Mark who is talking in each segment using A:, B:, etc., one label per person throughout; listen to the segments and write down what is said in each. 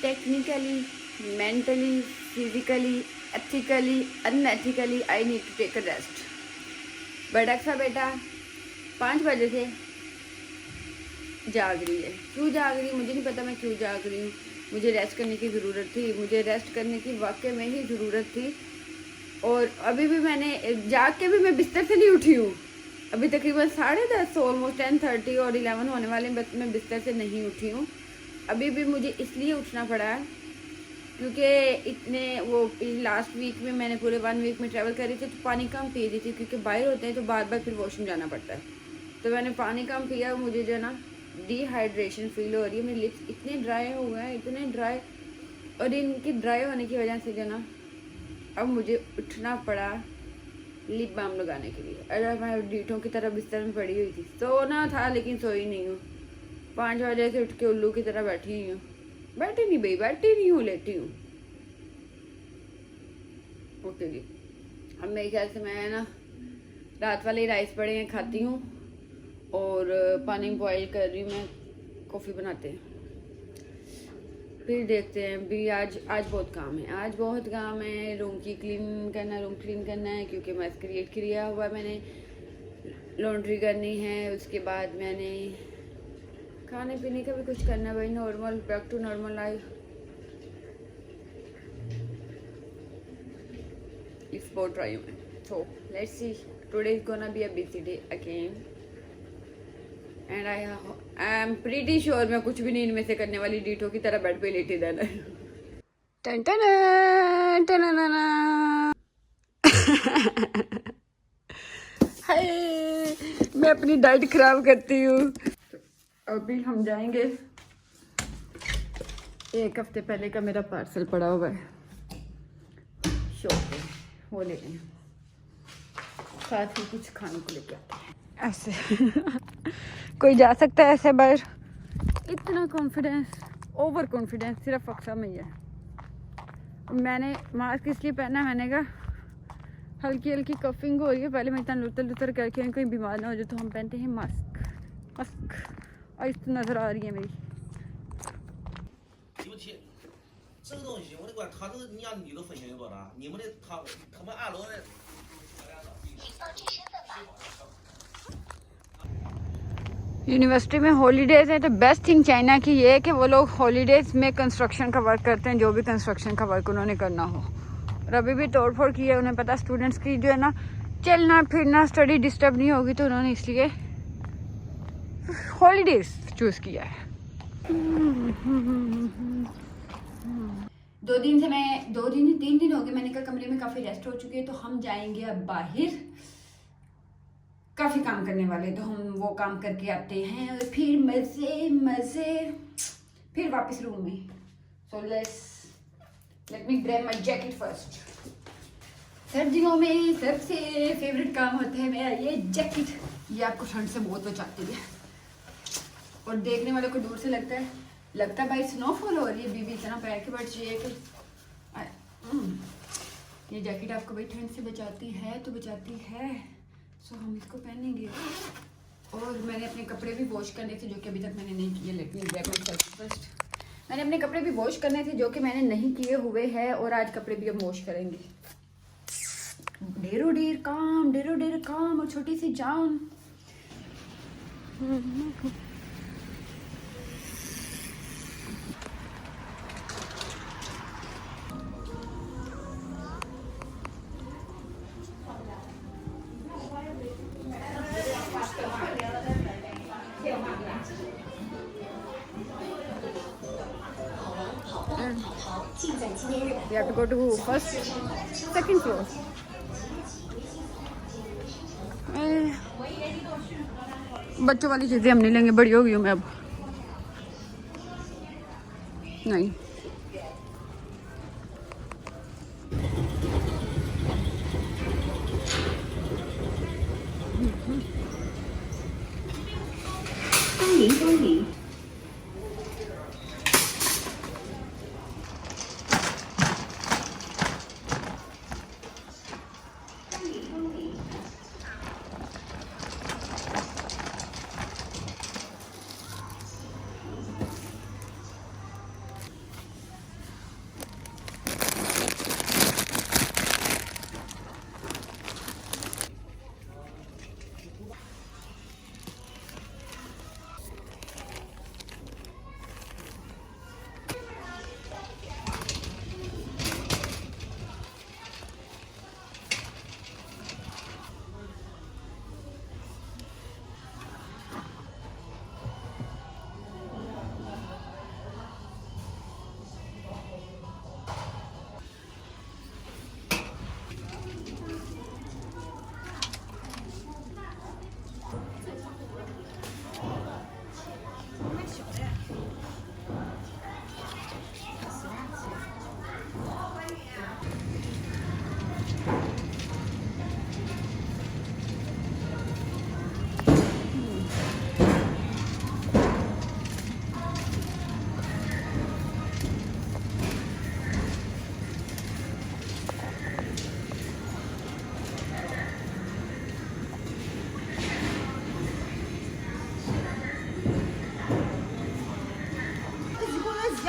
A: Technically, mentally, physically, ethically, unethically I need to take a rest. But Aksa बेटा 5 बजे से जाग रही है। क्यों जाग रही है मुझे नहीं पता, मैं क्यों जाग रही हूँ। मुझे रेस्ट करने की ज़रूरत थी, मुझे रेस्ट करने की वाकई में ही ज़रूरत थी। और अभी भी मैंने जाग के भी मैं बिस्तर से नहीं उठी हूँ। अभी तकरीबन 10:30 ऑलमोस्ट 10:30 और 11 होने वाले, बस मैं बिस्तर से नहीं उठी हूँ। अभी भी मुझे इसलिए उठना पड़ा है क्योंकि इतने वो लास्ट वीक में मैंने पूरे 1 वीक में ट्रैवल करी थी, तो पानी कम पी रही थी क्योंकि बाहर होते हैं तो बार बार फिर वॉशरूम जाना पड़ता है। तो मैंने पानी कम पिया, मुझे जो है ना डिहाइड्रेशन फील हो रही है। मेरे लिप्स इतने ड्राई हो गए हैं, इतने ड्राई, और इनकी ड्राई होने की वजह से जो ना अब मुझे उठना पड़ा लिप बाम लगाने के लिए। अरे मैं डीठों की तरह बिस्तर में पड़ी हुई थी, सोना था लेकिन सोई नहीं हूँ। 5 बजे से उठ के उल्लू की तरह बैठी हुई हूँ। बैठी नहीं भाई, बैठी नहीं हूँ, लेटी हूँ। ओके जी, अब मेरे ख्याल से मैं ना रात वाले राइस पड़े हैं खाती हूँ और पानी बॉयल कर रही हूँ मैं, कॉफ़ी बनाते हैं फिर देखते हैं। भी आज बहुत काम है, आज बहुत काम है। रूम क्लीन करना है क्योंकि मैस क्रिएट किया हुआ है मैंने। लॉन्ड्री करनी है, उसके बाद मैंने खाने पीने का भी कुछ करना है भाई। Normal, back to normal life. एक्सपोर्ट रही हूँ मैं, so let's see, today is gonna be a busy day again and I am pretty sure मैं कुछ भी नहीं इनमें से करने वाली। डीठो की तरह बेड पे लेटी देना। टन टन टन टन। हाय, मैं अपनी डाइट खराब करती हूँ। अभी हम जाएंगे, 1 हफ्ते पहले का मेरा पार्सल पड़ा हुआ है शॉप पे, वो ले लें, साथ ही कुछ खाने को लेके आते हैं। ऐसे कोई जा सकता है ऐसे बाहर? इतना कॉन्फिडेंस, ओवर कॉन्फिडेंस सिर्फ अक्सा में ही है। मैंने मास्क इसलिए पहना, मैंने कहा हल्की हल्की कफिंग हो रही है, पहले मैं इतना लुतर लुतर करके कोई बीमार ना हो जाए तो हम पहनते हैं मास्क। और इस नज़र आ रही है मेरी।
B: 这个东西，我得管他这个你的风险有多大？你们的他们2楼的。
A: यूनिवर्सिटी में हॉलीडेज़ है तो बेस्ट थिंग चाइना की ये है कि वो लोग हॉलीडेज़ में कंस्ट्रक्शन का वर्क करते हैं, जो भी कंस्ट्रक्शन का वर्क उन्होंने करना हो। और अभी भी तोड़ फोड़ की है, उन्हें पता स्टूडेंट्स की जो है ना चलना फिरना स्टडी डिस्टर्ब नहीं होगी, तो उन्होंने इसलिए हॉलीडेज़ चूज़ किया है। 3 दिन हो गए मैंने कहा कमरे में काफ़ी रेस्ट हो चुकी है, तो हम जाएंगे अब बाहर। काफ़ी काम करने वाले, तो हम वो काम करके आते हैं और फिर मज़े फिर वापस रूम में। So let me grab my jacket first. सर्दियों में सबसे फेवरेट काम होता है मेरा ये जैकेट। ये आपको ठंड से बहुत बचाती है और देखने वालों को दूर से लगता है भाई स्नोफॉल हो रही है। बीबी इतना पैर के बैठ चाहिए कि ये जैकेट आपको भाई ठंड से बचाती है तो बचाती है। सो हम इसको पहनेंगे। और मैंने अपने कपड़े भी वॉश करने थे जो कि अभी तक मैंने नहीं किए। Let me grab my jacket first. मैंने अपने कपड़े भी वॉश करने थे जो कि मैंने नहीं किए हुए हैं, और आज कपड़े भी हम वॉश करेंगे। ढेरों ढेर काम और छोटी सी जान। We have to go to first, second floor. बच्चों वाली चीज़ें हम नहीं लेंगे, बड़ी हो गई हूँ मैं अब। नहीं,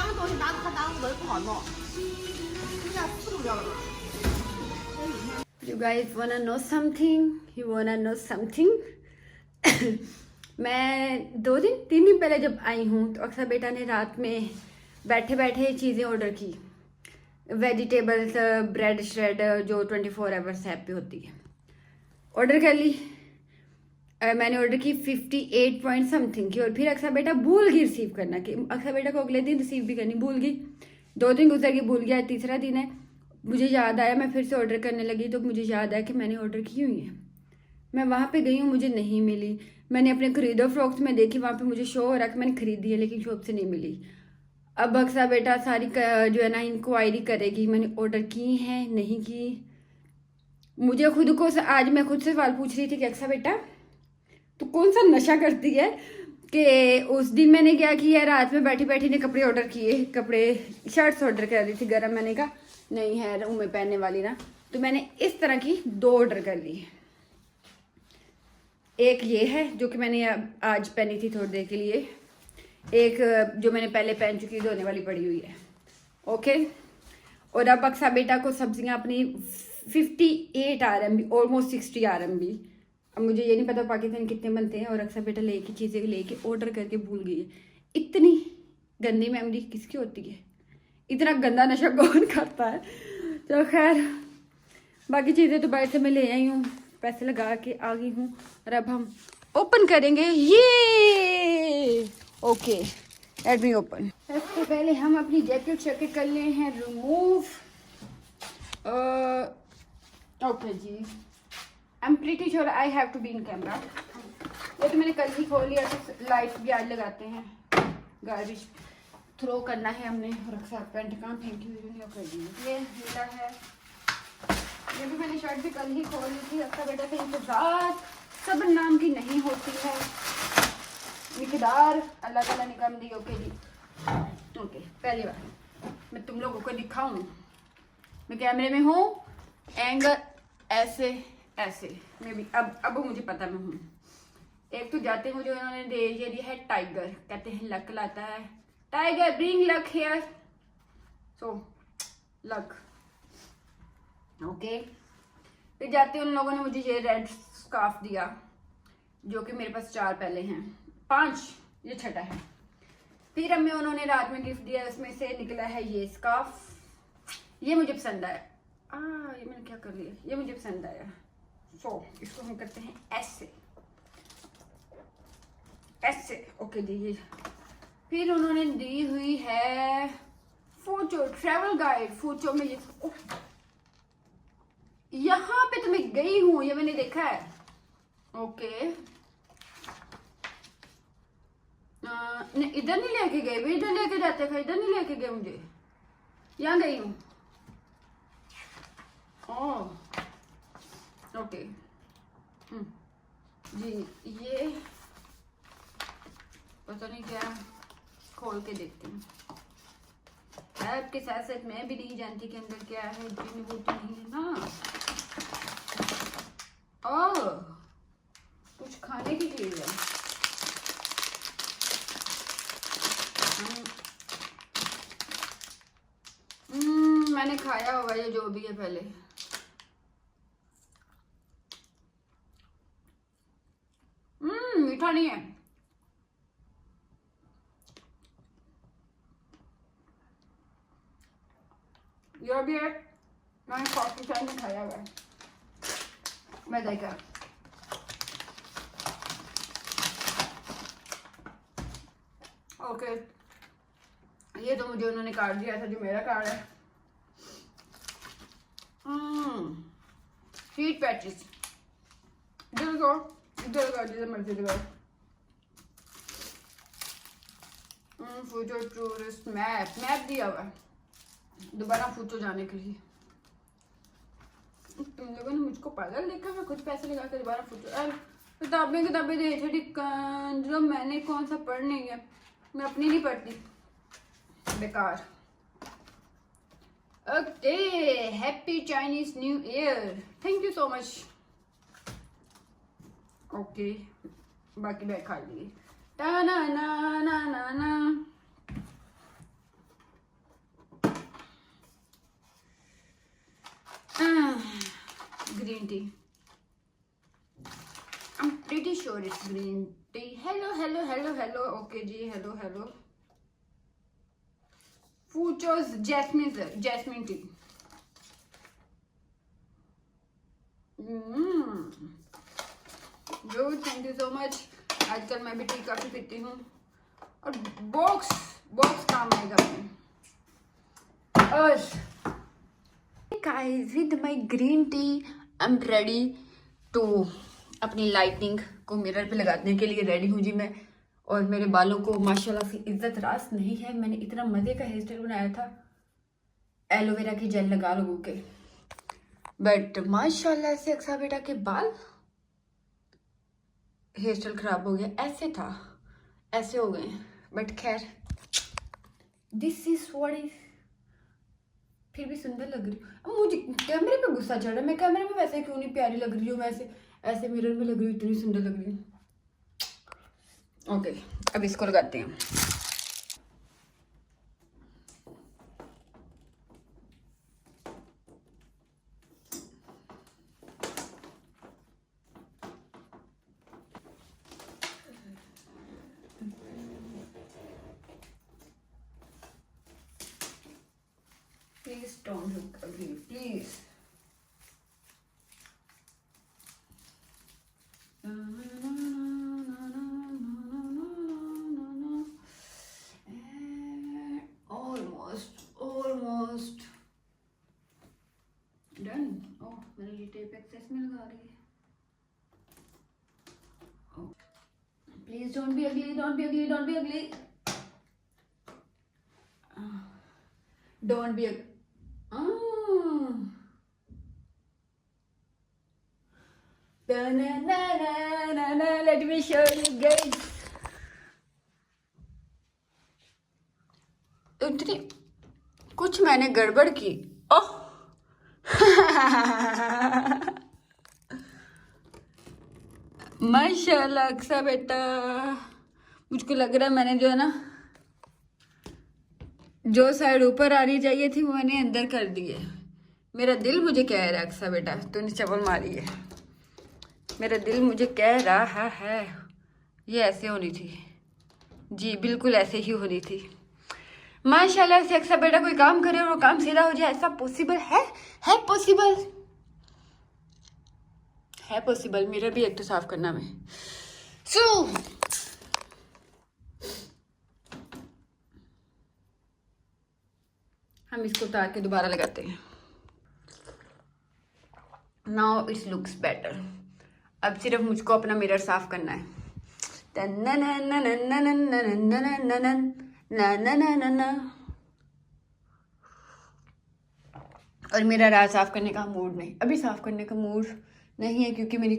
B: 样的东西拿它当文不好弄，有点次重要了。
A: You guys wanna know something? You wanna know something? मैं 2 दिन 3 दिन पहले जब आई हूँ तो अक्सर बेटा ने रात में बैठे बैठे चीज़ें ऑर्डर की, वेजिटेबल्स, ब्रेड श्रेड जो 24 आवर्स ऐप पे होती है, ऑर्डर कर ली। मैंने ऑर्डर की 58 पॉइंट समथिंग की, और फिर अक्सर बेटा भूल गई रिसीव करना, कि अक्सर बेटा को अगले दिन रिसीव भी करनी भूल गई। 2 दिन गुजर गई, भूल गया। तीसरा दिन है, मुझे याद आया, मैं फिर से ऑर्डर करने लगी तो मुझे याद आया कि मैंने ऑर्डर की हुई है। मैं वहाँ पे गई हूँ, मुझे नहीं मिली। मैंने अपने खरीदो फ्रॉक्स में देखी, वहाँ पे मुझे शो हो रहा कि मैंने खरीदी है, लेकिन शॉप से नहीं मिली। अब अक्सर बेटा सारी जो है ना इंक्वायरी करेगी मैंने ऑर्डर की है नहीं की। मुझे खुद को आज मैं खुद से सवाल पूछ रही थी कि अक्सर बेटा तो कौन सा नशा करती है कि उस दिन मैंने क्या किया, रात में बैठी बैठी ने कपड़े ऑर्डर किए, कपड़े शर्ट्स ऑर्डर कर रही थी गर्म। मैंने कहा नहीं है रूम में पहनने वाली ना, तो मैंने इस तरह की 2 ऑर्डर कर ली। एक ये है जो कि मैंने आज पहनी थी थोड़ी देर के लिए, एक जो मैंने पहले पहन चुकी धोने वाली पड़ी हुई है। ओके, और अब अक्सा बेटा को सब्जियां अपनी 58 RMB, ऑलमोस्ट 60 RMB। अब मुझे ये नहीं पता पाकिस्तान कितने बनते हैं, और अक्सर बेटा लेके चीज़ें लेके ऑर्डर करके भूल गई है। इतनी गंदी मेमोरी किसकी होती है, इतना गंदा नशा कौन करता है। तो खैर बाकी चीज़ें तो बाहर से मैं ले आई हूँ, पैसे लगा के आ गई हूँ, और अब हम ओपन करेंगे ये। Okay let me open. सबसे पहले हम अपनी जैकेट शैकेट कर ले हैं रिमूव। ओके जी, I am pretty sure I have to be in camera. ये तो मैंने कल ही खोल लिया, तो लाइट भी आज लगाते हैं, गार्बेज थ्रो करना है हमने। और अक्सर पैंट कहाँ फेंकी हुई नहीं कर दी। ये मिला है, ये भी मैंने शर्ट भी कल ही खोल ली थी। अक्सर बेटा से इंतजार सब्र नाम की नहीं होती है, मिकदार अल्लाह ताला ने कम दी। ओके जी, ओके पहली बार मैं तुम लोगों को दिखाऊं, मैं कैमरे में हूँ, एंगल ऐसे ऐसे मैं भी अब मुझे पता मैं हूँ। एक तो जाते मुझे उन्होंने दे ये दिया है टाइगर, कहते हैं लक लाता है, tiger bring luck here, so luck. Okay, फिर जाते उन लोगों ने मुझे ये रेड स्कार्फ दिया, जो कि मेरे पास 4 पहले हैं, 5 ये छठा है। फिर हमें उन्होंने रात में गिफ्ट दिया, उसमें से निकला है ये स्कार्फ, ये मुझे पसंद आया। ये मैंने क्या कर लिया, ये मुझे पसंद आया। सो इसको हम करते हैं ऐसे ऐसे। ओके जी, ये फिर उन्होंने दी हुई है फोटो ट्रैवल गाइड। फोटो में ये यहाँ पे तो मैं गई हूँ, ये मैंने देखा है। ओके, इधर नहीं लेके गए, वे इधर लेके जाते थे, इधर नहीं लेके गए मुझे, यहाँ गई हूँ। ओके जी, ये पता नहीं क्या, खोल के देखती हूँ। आपके साथ साथ मैं भी नहीं जानती कि अंदर क्या है, जिन वो तो नहीं है ना। कुछ खाने की चीज है। मैंने खाया होगा ये जो भी है पहले। मीठा नहीं है, यह भी है, मैंने कॉफी चाय में खाया हुआ है। मैं देखा ओके, ये तो मुझे उन्होंने कार्ड दिया था, जो मेरा कार्ड है। स्वीट पैचेस, इधर को जिधर मर्जी लगाओ। फ्यूचर टूरिस्ट मैप दिया हुआ है दोबारा फूचो जाने के लिए। तुम लोगों ने मुझको पागल देखा, मैं खुद पैसे लगा कर दोबारा फूचो। किताबें दे थी, जो मैंने कौन सा पढ़नी है, मैं अपनी नहीं पढ़ती, बेकार। Okay, happy Chinese new year, thank you so much. Okay, बाकी बैग खा लिए। टा ना ना ना ना ना। green tea. I'm pretty sure it's green tea. Hello. Okay ji, hello. Future's jasmine tea. Good, thank you so much. आजकल मैं भी टी काफी पीती हूँ और बॉक्स काम आएगा अपने. और guys, with my green tea I'm ready to अपनी लाइटिंग को मिरर पे लगाने के लिए रेडी हूँ जी मैं. और मेरे बालों को माशाल्लाह से इज्जत रास नहीं है. मैंने इतना मजे का हेयर स्टाइल बनाया था एलोवेरा की जेल लगा के, बट माशाल्लाह से अक्सा बेटा के बाल हेयर स्टाइल खराब हो गया. ऐसे हो गए, बट खैर दिस इज व्हाट इज. फिर भी सुंदर लग रही हूँ. अब मुझे कैमरे पे गुस्सा चढ़ रहा है. मैं कैमरे में वैसे क्यों नहीं प्यारी लग रही हूँ, मैं ऐसे मिरर में लग रही हूँ, इतनी सुंदर लग रही हूँ. ओके, अब इसको लगाते हैं. Please don't look ugly, please. Almost done. Oh, मैंने ये टेप एक्सेस में लगा रही है. Oh. Please don't be ugly. Don't be ugly. Don't be ugly. Let me show you guys. इतनी कुछ मैंने गड़बड़ की. ओह माशाल्लाह अक्सा बेटा, मुझको लग रहा है मैंने जो है ना, जो साइड ऊपर आनी चाहिए थी वो मैंने अंदर कर दी है. मेरा दिल मुझे कह रहा है अक्सा बेटा तूने चपल मारी है. मेरा दिल मुझे कह रहा है ये ऐसे होनी थी जी, बिल्कुल ऐसे ही होनी थी. माशाल्लाह से अक्सा बेटा कोई काम करे और वो काम सीधा हो जाए, ऐसा पॉसिबल है पॉसिबल. मेरा भी एक तो साफ करना में. सो हम इसको उतार के दोबारा लगाते हैं. Now it looks better. अब सिर्फ मुझको अपना मिरर साफ करना है. और मेरा रात साफ करने का मूड नहीं, अभी साफ करने का मूड नहीं है क्योंकि मेरी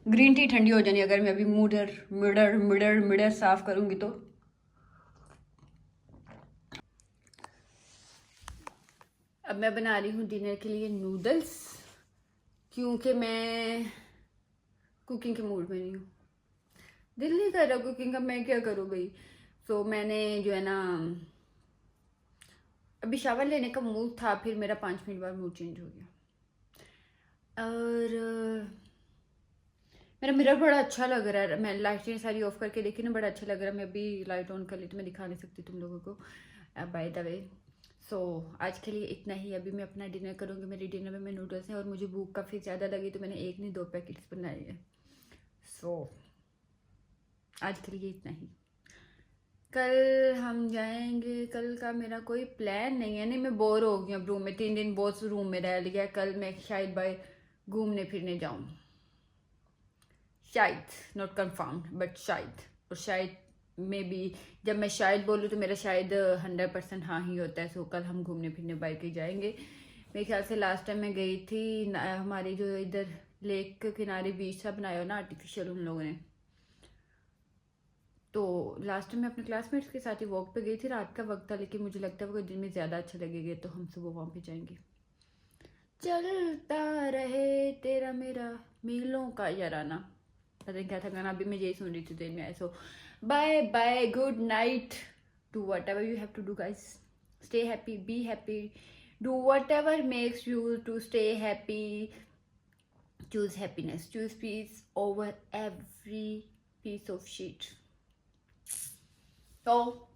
A: ग्रीन टी ठंडी हो जानी अगर मैं अभी मिरर साफ करूंगी तो. अब मैं बना रही हूँ डिनर के लिए नूडल्स क्योंकि मैं कुकिंग के मूड में नहीं हूँ. दिल नहीं कर रहा कुकिंग का, मैं क्या करूँ भाई. तो मैंने जो है ना अभी शावर लेने का मूड था, फिर मेरा 5 मिनट बाद मूड चेंज हो गया. और मेरा मिरर बड़ा अच्छा लग रहा है. मैं लाइटें सारी ऑफ करके देखी ना, बड़ा अच्छा लग रहा है. मैं अभी लाइट ऑन कर ली तो मैं दिखा नहीं सकती तुम लोगों को बाय द वे. सो आज के लिए इतना ही. अभी मैं अपना डिनर करूँगी. मेरे डिनर में नूडल्स हैं और मुझे भूख काफ़ी ज़्यादा लगी तो मैंने 1 नहीं 2 पैकेट्स बनाए हैं. सो आज के लिए इतना ही. कल हम जाएंगे. कल का मेरा कोई प्लान नहीं है. नहीं, मैं बोर हो गई हूँ रूम में. 3 दिन बहुत रूम में रह लिया. कल मैं शायद बाहर घूमने फिरने जाऊँ, शायद, नॉट कंफर्म बट शायद. और शायद मे बी, जब मैं शायद बोलूँ तो मेरा शायद 100% हाँ ही होता है. सो कल हम घूमने फिरने बाहर के जाएंगे. मेरे ख्याल से लास्ट टाइम मैं गई थी हमारी जो इधर लेक के किनारे बीच सा बनाया हो ना आर्टिफिशियल उन लोगों ने, तो लास्ट टाइम मैं अपने क्लासमेट्स के साथ ही वॉक पे गई थी. रात का वक्त था लेकिन मुझे लगता है वो दिन में ज़्यादा अच्छा लगेगा तो हम सुबह वहाँ पे जाएंगे. चलता रहे तेरा मेरा मीलों का याराना, पता नहीं क्या था गाना. अभी मैं यही सुन रही थी दिन में. So bye bye, good night. Do whatever you have to do guys. Stay happy, be happy, do whatever makes you to stay happy. choose happiness, choose peace over every piece of shit. So